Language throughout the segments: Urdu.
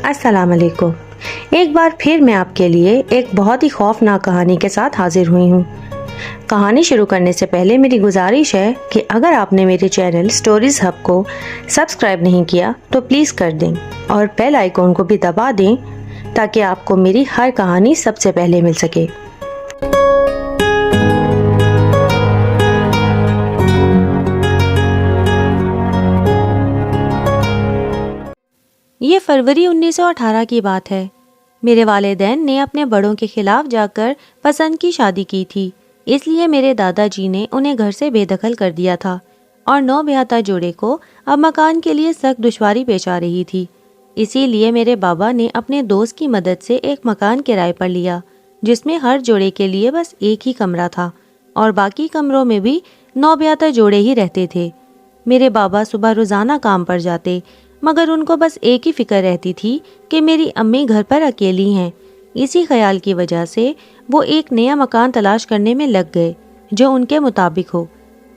السلام علیکم۔ ایک بار پھر میں آپ کے لیے ایک بہت ہی خوفناک کہانی کے ساتھ حاضر ہوئی ہوں۔ کہانی شروع کرنے سے پہلے میری گزارش ہے کہ اگر آپ نے میرے چینل سٹوریز ہب کو سبسکرائب نہیں کیا تو پلیز کر دیں اور بیل آئیکن کو بھی دبا دیں تاکہ آپ کو میری ہر کہانی سب سے پہلے مل سکے۔ یہ فروری 1918 کی بات ہے۔ میرے والدین نے اپنے بڑوں کے خلاف جا کر پسند کی شادی کی تھی، اس لیے میرے دادا جی نے انہیں گھر سے بے دخل کر دیا تھا اور نوبیاہتا جوڑے کو اب مکان کے لیے سخت دشواری پیش آ رہی تھی۔ اسی لیے میرے بابا نے اپنے دوست کی مدد سے ایک مکان کرائے پر لیا جس میں ہر جوڑے کے لیے بس ایک ہی کمرہ تھا اور باقی کمروں میں بھی نوبیاہتا جوڑے ہی رہتے تھے۔ میرے بابا صبح روزانہ کام پر جاتے، مگر ان کو بس ایک ہی فکر رہتی تھی کہ میری امی گھر پر اکیلی ہیں۔ اسی خیال کی وجہ سے وہ ایک نیا مکان تلاش کرنے میں لگ گئے جو ان کے مطابق ہو۔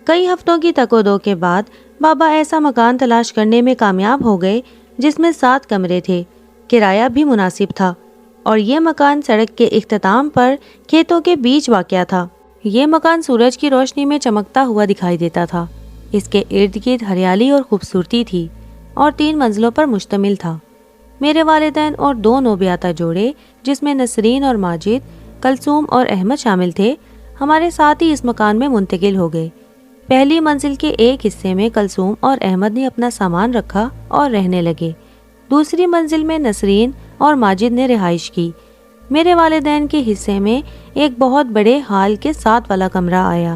کئی ہفتوں کی تک و دو کے بعد بابا ایسا مکان تلاش کرنے میں کامیاب ہو گئے جس میں 7 کمرے تھے، کرایہ بھی مناسب تھا اور یہ مکان سڑک کے اختتام پر کھیتوں کے بیچ واقع تھا۔ یہ مکان سورج کی روشنی میں چمکتا ہوا دکھائی دیتا تھا۔ اس کے ارد گرد ہریالی اور خوبصورتی تھی اور 3 منزلوں پر مشتمل تھا۔ میرے والدین اور 2 نوبیاہتا جوڑے جس میں نسرین اور ماجد، کلثوم اور احمد شامل تھے، ہمارے ساتھ ہی اس مکان میں منتقل ہو گئے۔ پہلی منزل کے ایک حصے میں کلثوم اور احمد نے اپنا سامان رکھا اور رہنے لگے۔ دوسری منزل میں نسرین اور ماجد نے رہائش کی۔ میرے والدین کے حصے میں ایک بہت بڑے ہال کے 7 والا کمرہ آیا۔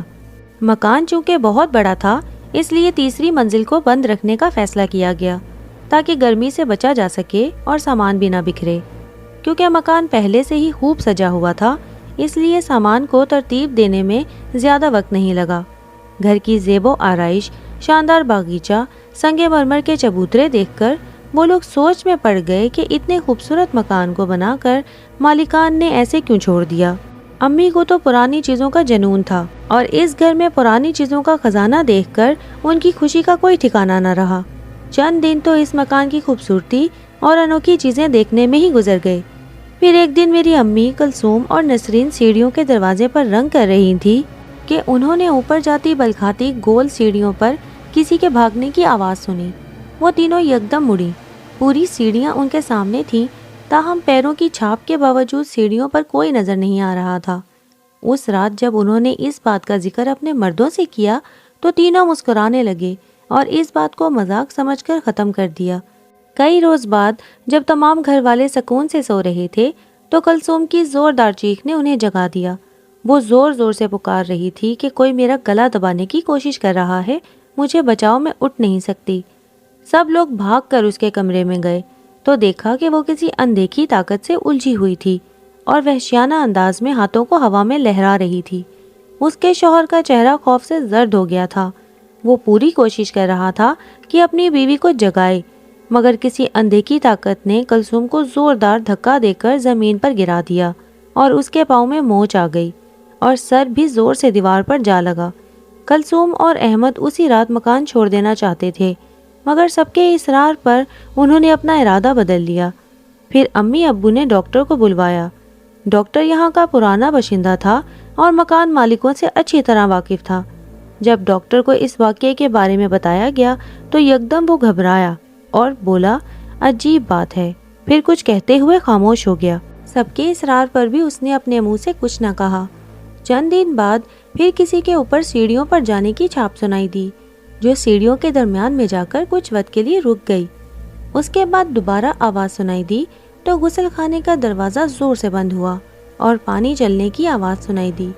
مکان چونکہ بہت بڑا تھا اس لیے تیسری منزل کو بند رکھنے کا فیصلہ کیا گیا تاکہ گرمی سے بچا جا سکے اور سامان بھی نہ بکھرے۔ کیونکہ مکان پہلے سے ہی خوب سجا ہوا تھا اس لیے سامان کو ترتیب دینے میں زیادہ وقت نہیں لگا۔ گھر کی زیب و آرائش، شاندار باغیچہ، سنگ مرمر کے چبوترے دیکھ کر وہ لوگ سوچ میں پڑ گئے کہ اتنے خوبصورت مکان کو بنا کر مالکان نے ایسے کیوں چھوڑ دیا۔ امی کو تو پرانی چیزوں کا جنون تھا اور اس گھر میں پرانی چیزوں کا خزانہ دیکھ کر ان کی خوشی کا کوئی ٹھکانہ نہ رہا۔ چند دن تو اس مکان کی خوبصورتی اور انوکھی چیزیں دیکھنے میں ہی گزر گئے۔ پھر ایک دن میری امی، کلثوم اور نسرین سیڑھیوں کے دروازے پر رنگ کر رہی تھی کہ انہوں نے اوپر جاتی بلکھاتی گول سیڑھیوں پر کسی کے بھاگنے کی آواز سنی۔ وہ تینوں یکدم مڑی۔ پوری سیڑھیاں ان کے سامنے تھیں، تاہم پیروں کی چھاپ کے باوجود سیڑھیوں پر کوئی نظر نہیں آ رہا تھا۔ اس رات جب انہوں نے اس بات کا ذکر اپنے مردوں سے کیا تو تینوں مسکرانے لگے اور اس بات کو مذاق سمجھ کر ختم کر دیا۔ کئی روز بعد جب تمام گھر والے سکون سے سو رہے تھے تو کلثوم کی زوردار چیخ نے انہیں جگا دیا۔ وہ زور زور سے پکار رہی تھی کہ کوئی میرا گلا دبانے کی کوشش کر رہا ہے، مجھے بچاؤ، میں اٹھ نہیں سکتی۔ سب لوگ بھاگ کر اس کے کمرے میں گئے تو دیکھا کہ وہ کسی اندیکھی طاقت سے الجھی ہوئی تھی اور وحشیانہ انداز میں ہاتھوں کو ہوا میں لہرا رہی تھی۔ اس کے شوہر کا چہرہ خوف سے زرد ہو گیا تھا۔ وہ پوری کوشش کر رہا تھا کہ اپنی بیوی کو جگائے، مگر کسی اندیکھی طاقت نے کلثوم کو زوردار دھکا دے کر زمین پر گرا دیا اور اس کے پاؤں میں موچ آ گئی اور سر بھی زور سے دیوار پر جا لگا۔ کلثوم اور احمد اسی رات مکان چھوڑ دینا چاہتے تھے، مگر سب کے اصرار پر انہوں نے اپنا ارادہ بدل لیا۔ پھر امی ابو نے ڈاکٹر کو بلوایا۔ ڈاکٹر یہاں کا پرانا باشندہ تھا اور مکان مالکوں سے اچھی طرح واقف تھا۔ جب ڈاکٹر کو اس واقعے کے بارے میں بتایا گیا تو یکدم وہ گھبرایا اور بولا، عجیب بات ہے، پھر کچھ کہتے ہوئے خاموش ہو گیا۔ سب کے اصرار پر بھی اس نے اپنے منہ سے کچھ نہ کہا۔ چند دن بعد پھر کسی کے اوپر سیڑھیوں پر جانے کی چھاپ سنائی دی، جو سیڑھیوں کے درمیان میں جا کر کچھ وقت کے لیے رک گئی۔ اس کے بعد دوبارہ آواز سنائی دی تو غسل خانے کا دروازہ زور سے بند ہوا اور پانی چلنے کی آواز سنائی دی۔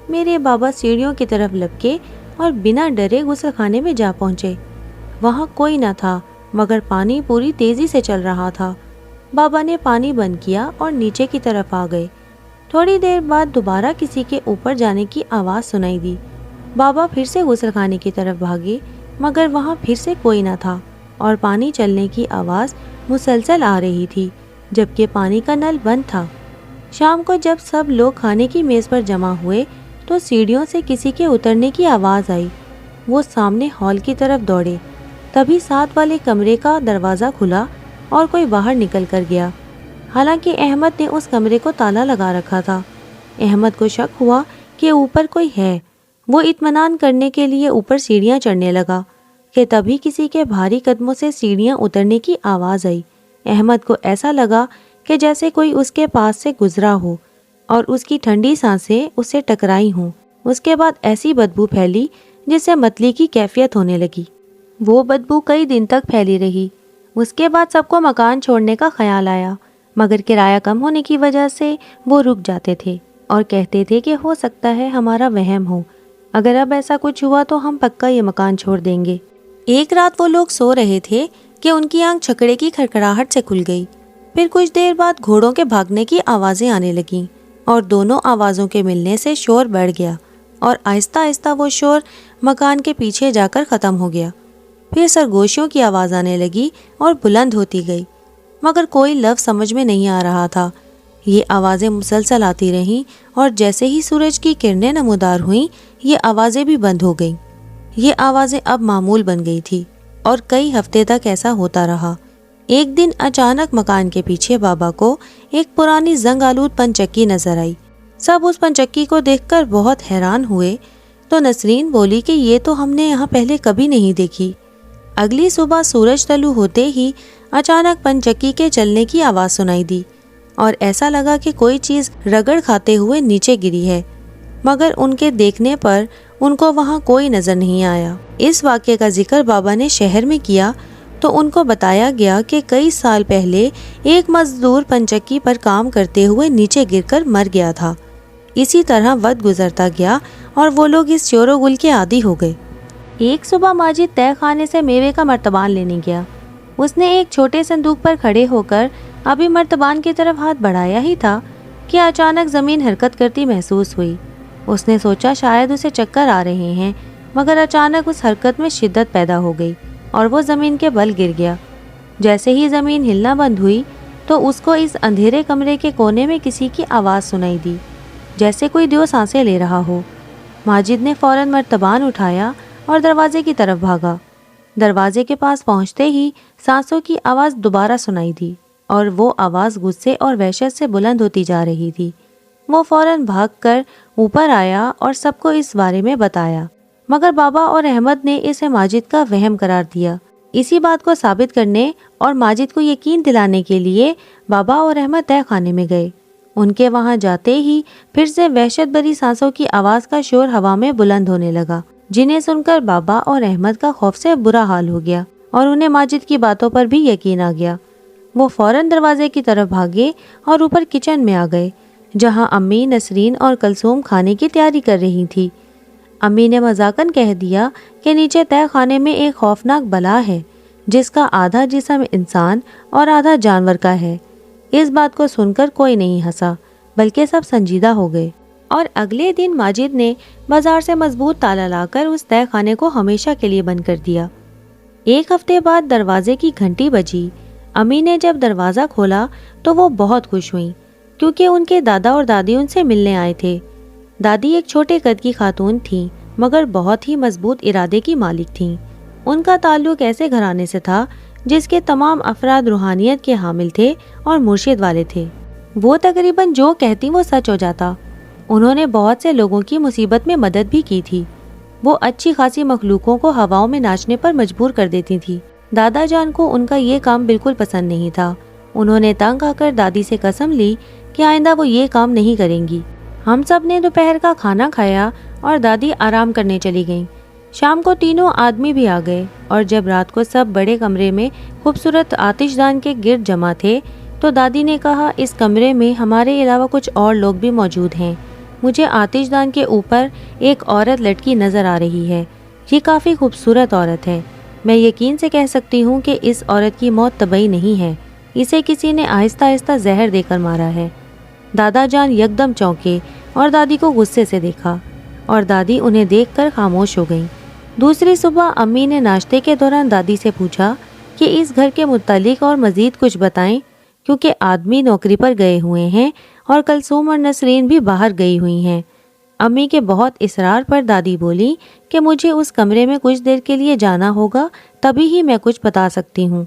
میرے بابا سیڑھیوں کی طرف لپکے اور بنا ڈرے غسل خانے میں جا پہنچے۔ وہاں کوئی نہ تھا مگر پانی پوری تیزی سے چل رہا تھا۔ بابا نے پانی بند کیا اور نیچے کی طرف آ گئے۔ تھوڑی دیر بعد دوبارہ کسی کے اوپر جانے کی آواز سنائی دی۔ بابا پھر سے غسل خانے کی طرف بھاگے مگر وہاں پھر سے کوئی نہ تھا اور پانی چلنے کی آواز مسلسل آ رہی تھی جبکہ پانی کا نل بند تھا۔ شام کو جب سب لوگ کھانے کی میز پر جمع ہوئے تو سیڑھیوں سے کسی کے اترنے کی آواز آئی۔ وہ سامنے ہال کی طرف دوڑے، تبھی 7 والے کمرے کا دروازہ کھلا اور کوئی باہر نکل کر گیا، حالانکہ احمد نے اس کمرے کو تالا لگا رکھا تھا۔ احمد کو شک ہوا کہ اوپر کوئی ہے۔ وہ اطمینان کرنے کے لیے اوپر سیڑھیاں چڑھنے لگا کہ تبھی کسی کے بھاری قدموں سے سیڑھیاں اترنے کی آواز آئی۔ احمد کو ایسا لگا کہ جیسے کوئی اس کے پاس سے گزرا ہو اور اس کی ٹھنڈی سانسیں اس سے ٹکرائی ہوں۔ اس کے بعد ایسی بدبو پھیلی جس سے متلی کی کیفیت ہونے لگی۔ وہ بدبو کئی دن تک پھیلی رہی۔ اس کے بعد سب کو مکان چھوڑنے کا خیال آیا، مگر کرایہ کم ہونے کی وجہ سے وہ رک جاتے تھے اور کہتے تھے کہ ہو سکتا ہے ہمارا وہم ہو، اگر اب ایسا کچھ ہوا تو ہم پکا یہ مکان چھوڑ دیں گے۔ ایک رات وہ لوگ سو رہے تھے کہ ان کی آنکھ چھکڑے کی کھڑکھڑاہٹ سے کھل گئی۔ پھر کچھ دیر بعد گھوڑوں کے بھاگنے کی آوازیں آنے لگیں اور دونوں آوازوں کے ملنے سے شور بڑھ گیا اور آہستہ آہستہ وہ شور مکان کے پیچھے جا کر ختم ہو گیا۔ پھر سرگوشیوں کی آواز آنے لگی اور بلند ہوتی گئی، مگر کوئی لفظ سمجھ میں نہیں آ رہا تھا۔ یہ آوازیں مسلسل آتی رہیں اور جیسے ہی سورج کی کرنیں نمودار ہوئیں یہ آوازیں بھی بند ہو گئیں۔ یہ آوازیں اب معمول بن گئی تھی اور کئی ہفتے تک ایسا ہوتا رہا۔ ایک دن اچانک مکان کے پیچھے بابا کو ایک پرانی زنگ آلود پن چکی نظر آئی۔ سب اس پن چکی کو دیکھ کر بہت حیران ہوئے تو نسرین بولی کہ یہ تو ہم نے یہاں پہلے کبھی نہیں دیکھی۔ اگلی صبح سورج طلوع ہوتے ہی اچانک پن چکی کے چلنے کی آواز سنائی دی اور ایسا لگا کہ کوئی چیز رگڑ کھاتے ہوئے نیچے گری ہے، مگر ان کے دیکھنے پر ان کو وہاں کوئی نظر نہیں آیا۔ اس واقعے کا ذکر بابا نے شہر میں کیا تو ان کو بتایا گیا کہ کئی سال پہلے ایک مزدور پنچکی پر کام کرتے ہوئے نیچے گر کر مر گیا تھا۔ اسی طرح وقت گزرتا گیا اور وہ لوگ اس شور و گل کے عادی ہو گئے۔ ایک صبح ماجد تہہ خانے سے میوے کا مرتبان لینے گیا۔ اس نے ایک چھوٹے صندوق پر کھڑے ہو کر ابھی مرتبان کی طرف ہاتھ بڑھایا ہی تھا کہ اچانک زمین حرکت کرتی محسوس ہوئی۔ اس نے سوچا شاید اسے چکر آ رہے ہیں، مگر اچانک اس حرکت میں شدت پیدا ہو گئی اور وہ زمین کے بل گر گیا۔ جیسے ہی زمین ہلنا بند ہوئی تو اس کو اس اندھیرے کمرے کے کونے میں کسی کی آواز سنائی دی، جیسے کوئی دو سانسیں لے رہا ہو۔ ماجد نے فوراً مرتبان اٹھایا اور دروازے کی طرف بھاگا۔ دروازے کے پاس پہنچتے ہی سانسوں کی آواز دوبارہ سنائی دی اور وہ آواز غصے اور وحشت سے بلند ہوتی جا رہی تھی۔ وہ فوراً بھاگ کر اوپر آیا اور سب کو اس بارے میں بتایا، مگر بابا اور احمد نے اسے ماجد کا وہم قرار دیا۔ اسی بات کو ثابت کرنے اور ماجد کو یقین دلانے کے لیے بابا اور احمد تہہ خانے میں گئے۔ ان کے وہاں جاتے ہی پھر سے وحشت بھری سانسوں کی آواز کا شور ہوا میں بلند ہونے لگا، جنہیں سن کر بابا اور احمد کا خوف سے برا حال ہو گیا اور انہیں ماجد کی باتوں پر بھی یقین آ گیا۔ وہ فوراً دروازے کی طرف بھاگے اور اوپر کچن میں آ گئے، جہاں امی، نسرین اور کلثوم کھانے کی تیاری کر رہی تھی۔ امی نے مذاقاً کہہ دیا کہ نیچے تہہ خانے میں ایک خوفناک بلا ہے جس کا آدھا جسم انسان اور آدھا جانور کا ہے۔ اس بات کو سن کر کوئی نہیں ہنسا، بلکہ سب سنجیدہ ہو گئے، اور اگلے دن ماجد نے بازار سے مضبوط تالا لا کر اس تہہ خانے کو ہمیشہ کے لیے بند کر دیا۔ ایک ہفتے بعد دروازے کی گھنٹی بجی۔ امی نے جب دروازہ کھولا تو وہ بہت خوش ہوئیں، کیونکہ ان کے دادا اور دادی ان سے ملنے آئے تھے۔ دادی ایک چھوٹے قد کی خاتون تھیں، مگر بہت ہی مضبوط ارادے کی مالک تھیں۔ ان کا تعلق ایسے گھرانے سے تھا جس کے تمام افراد روحانیت کے حامل تھے اور مرشد والے تھے۔ وہ تقریباً جو کہتی وہ سچ ہو جاتا۔ انہوں نے بہت سے لوگوں کی مصیبت میں مدد بھی کی تھی۔ وہ اچھی خاصی مخلوقوں کو ہواؤں میں ناچنے پر مجبور کر دیتی تھی۔ دادا جان کو ان کا یہ کام بالکل پسند نہیں تھا۔ انہوں نے تنگ آ کر دادی سے قسم لی کہ آئندہ وہ یہ کام نہیں کریں گی۔ ہم سب نے دوپہر کا کھانا کھایا اور دادی آرام کرنے چلی گئیں۔ شام کو تینوں آدمی بھی آ گئے، اور جب رات کو سب بڑے کمرے میں خوبصورت آتش دان کے گرد جمع تھے تو دادی نے کہا، اس کمرے میں ہمارے علاوہ کچھ اور لوگ بھی موجود ہیں۔ مجھے آتش دان کے اوپر ایک عورت لٹکی نظر آ رہی ہے۔ یہ کافی خوبصورت عورت ہے۔ میں یقین سے کہہ سکتی ہوں کہ اس عورت کی موت طبعی نہیں ہے، اسے کسی نے آہستہ آہستہ زہر دے کر مارا ہے۔ دادا جان یکدم چونکے اور دادی کو غصے سے دیکھا، اور دادی انہیں دیکھ کر خاموش ہو گئیں۔ دوسری صبح امی نے ناشتے کے دوران دادی سے پوچھا کہ اس گھر کے متعلق اور مزید کچھ بتائیں، کیونکہ آدمی نوکری پر گئے ہوئے ہیں اور کلثوم اور نسرین بھی باہر گئی ہوئی ہیں۔ امی کے بہت اصرار پر دادی بولی کہ مجھے اس کمرے میں کچھ دیر کے لیے جانا ہوگا، تبھی ہی میں کچھ بتا سکتی ہوں۔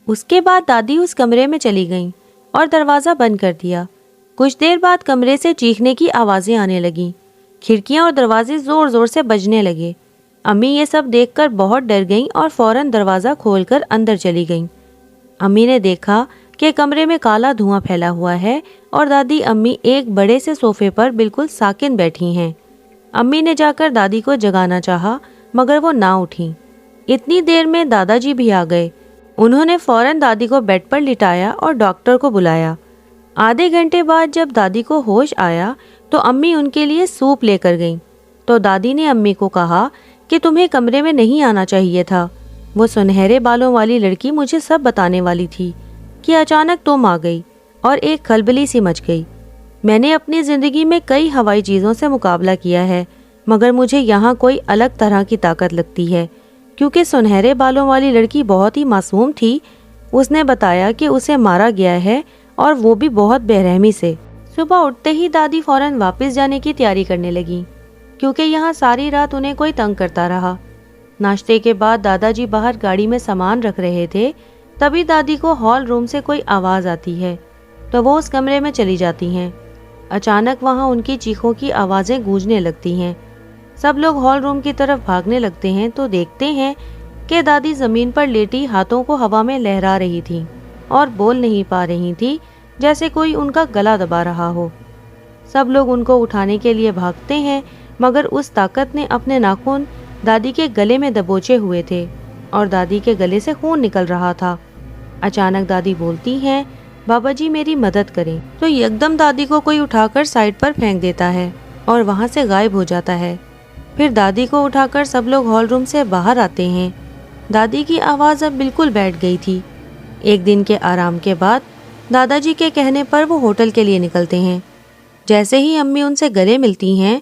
اس کے بعد دادی اس کمرے میں چلی گئیں اور دروازہ بند کر دیا۔ کچھ دیر بعد کمرے سے چیخنے کی آوازیں آنے لگیں، کھڑکیاں اور دروازے زور زور سے بجنے لگے۔ امی یہ سب دیکھ کر بہت ڈر گئیں اور فوراً دروازہ کھول کر اندر چلی گئیں۔ امی نے دیکھا کہ کمرے میں کالا دھواں پھیلا ہوا ہے اور دادی امی ایک بڑے سے صوفے پر بالکل ساکن بیٹھی ہیں۔ امی نے جا کر دادی کو جگانا چاہا مگر وہ نہ اٹھیں۔ اتنی دیر میں دادا جی بھی آ گئے۔ انہوں نے فوراً دادی کو بیڈ پر لٹایا اور ڈاکٹر کو بلایا۔ آدھے گھنٹے بعد جب دادی کو ہوش آیا تو امی ان کے لیے سوپ لے کر گئیں۔ تو دادی نے امی کو کہا کہ تمہیں کمرے میں نہیں آنا چاہیے تھا، وہ سنہرے بالوں والی لڑکی مجھے سب بتانے والی تھی کہ اچانک تم آ گئی اور ایک کھلبلی سی مچ گئی۔ میں نے اپنی زندگی میں کئی ہوائی چیزوں سے مقابلہ کیا ہے مگر مجھے یہاں کوئی الگ طرح کی طاقت لگتی ہے، کیونکہ سنہرے بالوں والی لڑکی بہت ہی معصوم تھی۔ اس نے بتایا کہ اسے مارا گیا ہے اور وہ بھی بہت بے رحمی سے۔ صبح اٹھتے ہی دادی فوراً واپس جانے کی تیاری کرنے لگی، کیونکہ یہاں ساری رات انہیں کوئی تنگ کرتا رہا۔ ناشتے کے بعد دادا جی باہر گاڑی میں سامان رکھ رہے تھے، تبھی دادی کو ہال روم سے کوئی آواز آتی ہے تو وہ اس کمرے میں چلی جاتی ہیں۔ اچانک وہاں ان کی چیخوں کی آوازیں گونجنے لگتی ہیں۔ سب لوگ ہال روم کی طرف بھاگنے لگتے ہیں تو دیکھتے ہیں کہ دادی زمین پر لیٹی ہاتھوں کو ہوا میں لہرا رہی تھی اور بول نہیں پا رہی تھی، جیسے کوئی ان کا گلا دبا رہا ہو۔ سب لوگ ان کو اٹھانے کے لیے بھاگتے ہیں مگر اس طاقت نے اپنے ناخن دادی کے گلے میں دبوچے ہوئے تھے اور دادی کے گلے سے خون نکل رہا تھا۔ اچانک دادی بولتی ہیں، بابا جی میری مدد کریں، تو یکدم دادی کو کوئی اٹھا کر سائڈ پر پھینک دیتا ہے اور وہاں سے غائب ہو جاتا ہے۔ پھر دادی کو اٹھا کر سب لوگ ہال روم سے باہر آتے ہیں۔ دادی کی آواز اب بالکل بیٹھ گئی تھی۔ ایک دن کے آرام کے بعد دادا جی کے کہنے پر وہ ہوٹل کے لیے نکلتے ہیں۔ جیسے ہی امی ان سے گلے ملتی ہیں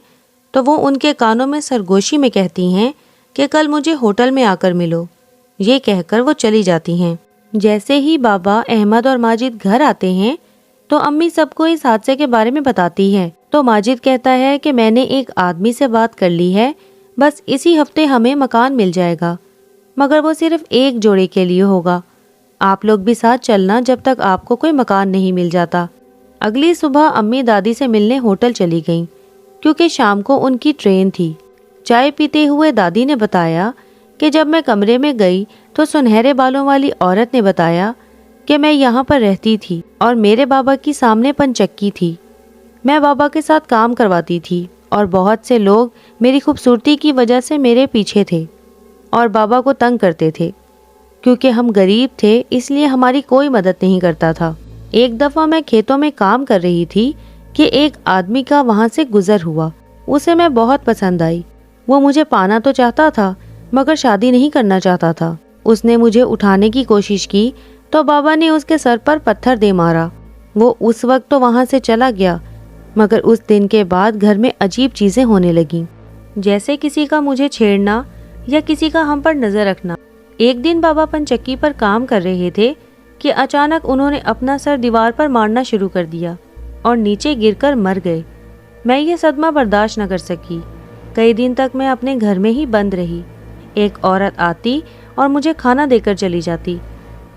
تو وہ ان کے کانوں میں سرگوشی میں کہتی ہیں کہ کل مجھے ہوٹل میں آ کر ملو۔ یہ کہہ کر وہ چلی جاتی ہیں۔ جیسے ہی بابا، احمد اور ماجد گھر آتے ہیں تو امی سب کو اس حادثے کے بارے میں بتاتی ہے۔ تو ماجد کہتا ہے کہ میں نے ایک آدمی سے بات کر لی ہے، بس اسی ہفتے ہمیں مکان مل جائے گا، مگر وہ صرف ایک جوڑے کے لیے ہوگا۔ آپ لوگ بھی ساتھ چلنا جب تک آپ کو کوئی مکان نہیں مل جاتا۔ اگلی صبح امی دادی سے ملنے ہوٹل چلی گئیں، کیونکہ شام کو ان کی ٹرین تھی۔ چائے پیتے ہوئے دادی نے بتایا کہ جب میں کمرے میں گئی تو سنہرے بالوں والی عورت نے بتایا کہ میں یہاں پر رہتی تھی اور میرے بابا کی سامنے پنچکی تھی۔ میں بابا کے ساتھ کام کرواتی تھی اور بہت سے لوگ میری خوبصورتی کی وجہ سے میرے پیچھے تھے اور بابا کو تنگ کرتے تھے۔ کیونکہ ہم غریب تھے اس لیے ہماری کوئی مدد نہیں کرتا تھا۔ ایک دفعہ میں کھیتوں میں کام کر رہی تھی کہ ایک آدمی کا وہاں سے گزر ہوا۔ اسے میں بہت پسند آئی۔ وہ مجھے پانا تو چاہتا تھا مگر شادی نہیں کرنا چاہتا تھا۔ اس نے مجھے اٹھانے کی کوشش کی تو بابا نے اس کے سر پر پتھر دے مارا۔ وہ اس وقت تو وہاں سے چلا گیا مگر اس دن کے بعد گھر میں عجیب چیزیں ہونے لگیں، جیسے کسی کا مجھے چھیڑنا یا کسی کا ہم پر نظر رکھنا۔ ایک دن بابا پنچکی پر کام کر رہے تھے کہ اچانک انہوں نے اپنا سر دیوار پر مارنا شروع کر دیا اور نیچے گر کر مر گئے۔ میں یہ صدمہ برداشت نہ کر سکی۔ کئی دن تک میں اپنے گھر میں ہی بند رہی۔ ایک عورت آتی اور مجھے کھانا دے کر چلی جاتی۔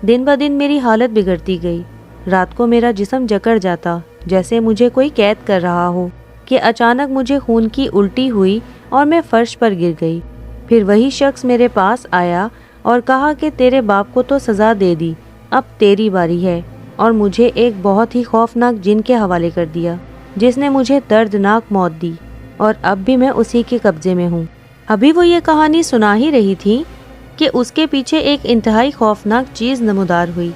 دن بہ دن میری حالت بگڑتی گئی۔ رات کو میرا جسم جکڑ جاتا جیسے مجھے کوئی قید کر رہا ہو کہ اچانک مجھے خون کی الٹی ہوئی اور میں فرش پر گر گئی۔ پھر وہی شخص میرے پاس آیا اور کہا کہ تیرے باپ کو تو سزا دے دی، اب تیری باری ہے، اور مجھے ایک بہت ہی خوفناک جن کے حوالے کر دیا جس نے مجھے دردناک موت دی اور اب بھی میں اسی کے قبضے میں ہوں۔ ابھی وہ یہ کہانی سنا ہی رہی تھی کہ اس کے پیچھے ایک انتہائی خوفناک چیز نمودار ہوئی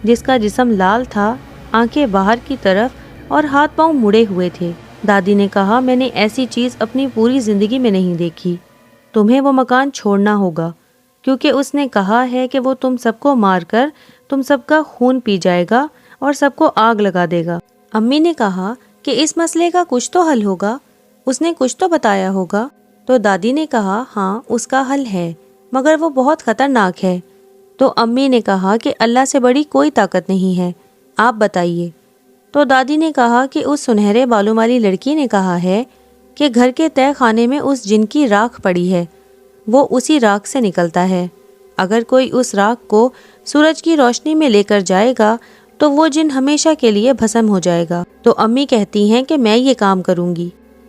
جس کا جسم لال تھا، آنکھیں باہر کی طرف اور ہاتھ پاؤں مڑے ہوئے تھے۔ دادی نے کہا، میں نے ایسی چیز اپنی پوری زندگی میں نہیں دیکھی، تمہیں وہ مکان چھوڑنا ہوگا، کیونکہ اس نے کہا ہے کہ وہ تم سب کو مار کر تم سب کا خون پی جائے گا اور سب کو آگ لگا دے گا۔ امی نے کہا کہ اس مسئلے کا کچھ تو حل ہوگا، اس نے کچھ تو بتایا ہوگا۔ تو دادی نے کہا، ہاں اس کا حل ہے مگر وہ بہت خطرناک ہے۔ تو امی نے کہا کہ اللہ سے بڑی کوئی طاقت نہیں ہے، آپ بتائیے۔ تو دادی نے کہا کہ اس سنہرے بالوں والی لڑکی نے کہا ہے کہ گھر کے تہہ خانے میں اس جن کی راکھ پڑی ہے، وہ اسی راکھ سے نکلتا ہے۔ اگر کوئی اس راکھ کو سورج کی روشنی میں لے کر جائے گا تو وہ جن ہمیشہ کے لیے بھسم ہو جائے گا۔ تو امی کہتی ہیں کہ میں یہ کام کروں گی۔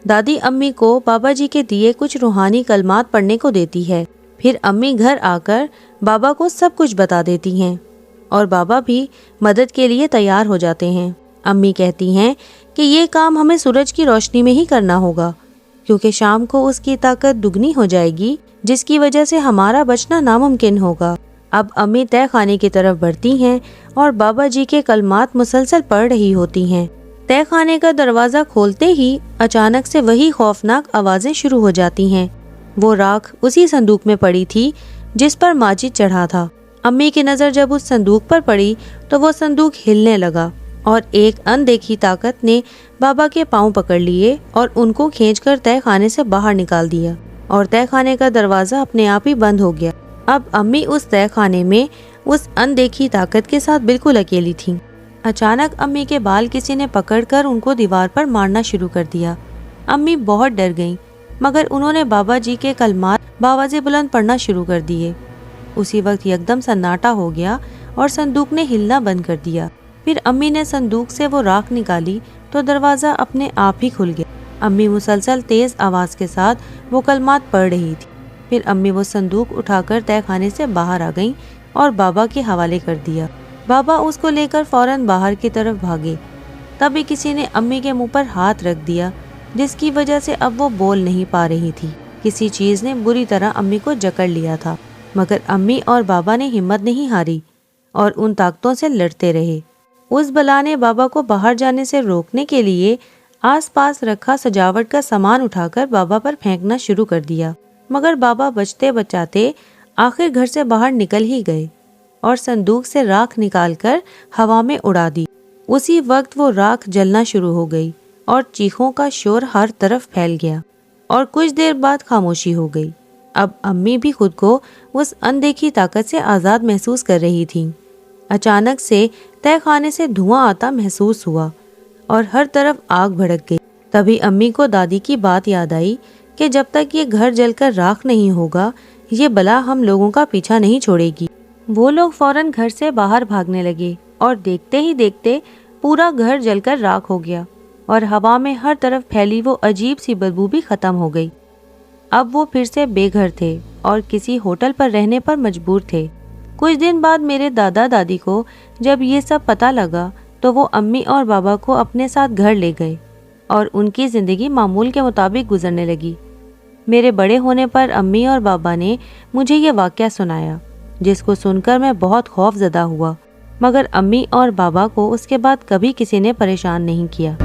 دادی امی کو بابا جی کے دیے کچھ روحانی کلمات پڑھنے کو دیتی ہے۔ پھر امی گھر آ کر بابا کو سب کچھ بتا دیتی ہیں اور بابا بھی مدد کے لیے تیار ہو جاتے ہیں۔ امی کہتی ہیں کہ یہ کام ہمیں سورج کی روشنی میں ہی کرنا ہوگا، کیونکہ شام کو اس کی طاقت دگنی ہو جائے گی، جس کی وجہ سے ہمارا بچنا ناممکن ہوگا۔ اب امی تہہ خانے کی طرف بڑھتی ہیں اور بابا جی کے کلمات مسلسل پڑھ رہی ہوتی ہیں۔ تہہ خانے کا دروازہ کھولتے ہی اچانک سے وہی خوفناک آوازیں شروع ہو جاتی ہیں۔ وہ راکھ اسی صندوق میں پڑی تھی جس پر ماجد چڑھا تھا۔ امی کی نظر جب اس صندوق پر پڑی تو وہ صندوق ہلنے لگا اور ایک اندیکھی طاقت نے بابا کے پاؤں پکڑ لیے اور ان کو کھینچ کر تہہ خانے سے باہر نکال دیا اور تہہ خانے کا دروازہ اپنے آپ ہی بند ہو گیا۔ اب امی اس تہہ خانے میں اس اندیکھی طاقت کے ساتھ بالکل اکیلی تھیں۔ اچانک امی کے بال کسی نے پکڑ کر ان کو دیوار پر مارنا شروع کر دیا۔ امی بہت ڈر گئیں، مگر انہوں نے بابا جی کے کلمات باواز بلند پڑھنا شروع کر دیے۔ اسی وقت یکدم سناٹا ہو گیا اور صندوق نے ہلنا بند کر دیا۔ پھر امی نے صندوق سے وہ راکھ نکالی تو دروازہ اپنے آپ ہی کھل گیا۔ امی مسلسل تیز آواز کے ساتھ وہ کلمات پڑھ رہی تھی۔ پھر امی وہ صندوق اٹھا کر تہہ خانے سے باہر آ گئیں اور بابا کے حوالے کر دیا۔ بابا اس کو لے کر فوراً باہر کی طرف بھاگے۔ تبھی کسی نے امی کے منہ پر ہاتھ رکھ دیا، جس کی وجہ سے اب وہ بول نہیں پا رہی تھی۔ کسی چیز نے بری طرح امی کو جکڑ لیا تھا، مگر امی اور بابا نے ہمت نہیں ہاری اور ان طاقتوں سے لڑتے رہے۔ اس بلا نے بابا کو باہر جانے سے روکنے کے لیے آس پاس رکھا سجاوٹ کا سامان اٹھا کر بابا پر پھینکنا شروع کر دیا، مگر بابا بچتے بچاتے آخر گھر سے باہر نکل ہی گئے اور صندوق سے راکھ نکال کر ہوا میں اڑا دی۔ اسی وقت وہ راکھ جلنا شروع ہو گئی اور چیخوں کا شور ہر طرف پھیل گیا اور کچھ دیر بعد خاموشی ہو گئی۔ اب امی بھی خود کو اس اندیکھی طاقت سے آزاد محسوس کر رہی تھیں۔ اچانک سے تہہ خانے سے دھواں آتا محسوس ہوا اور ہر طرف آگ بھڑک گئی۔ تبھی امی کو دادی کی بات یاد آئی کہ جب تک یہ گھر جل کر راکھ نہیں ہوگا، یہ بلا ہم لوگوں کا پیچھا نہیں چھوڑے گی۔ وہ لوگ فوراً گھر سے باہر بھاگنے لگے اور دیکھتے ہی دیکھتے پورا گھر جل کر راکھ ہو گیا اور ہوا میں ہر طرف پھیلی وہ عجیب سی بدبو بھی ختم ہو گئی۔ اب وہ پھر سے بے گھر تھے اور کسی ہوٹل پر رہنے پر مجبور تھے۔ کچھ دن بعد میرے دادا دادی کو جب یہ سب پتہ لگا تو وہ امی اور بابا کو اپنے ساتھ گھر لے گئے اور ان کی زندگی معمول کے مطابق گزرنے لگی۔ میرے بڑے ہونے پر امی اور بابا نے مجھے یہ واقعہ سنایا، جس کو سن کر میں بہت خوف زدہ ہوا، مگر امی اور بابا کو اس کے بعد کبھی کسی نے پریشان نہیں کیا۔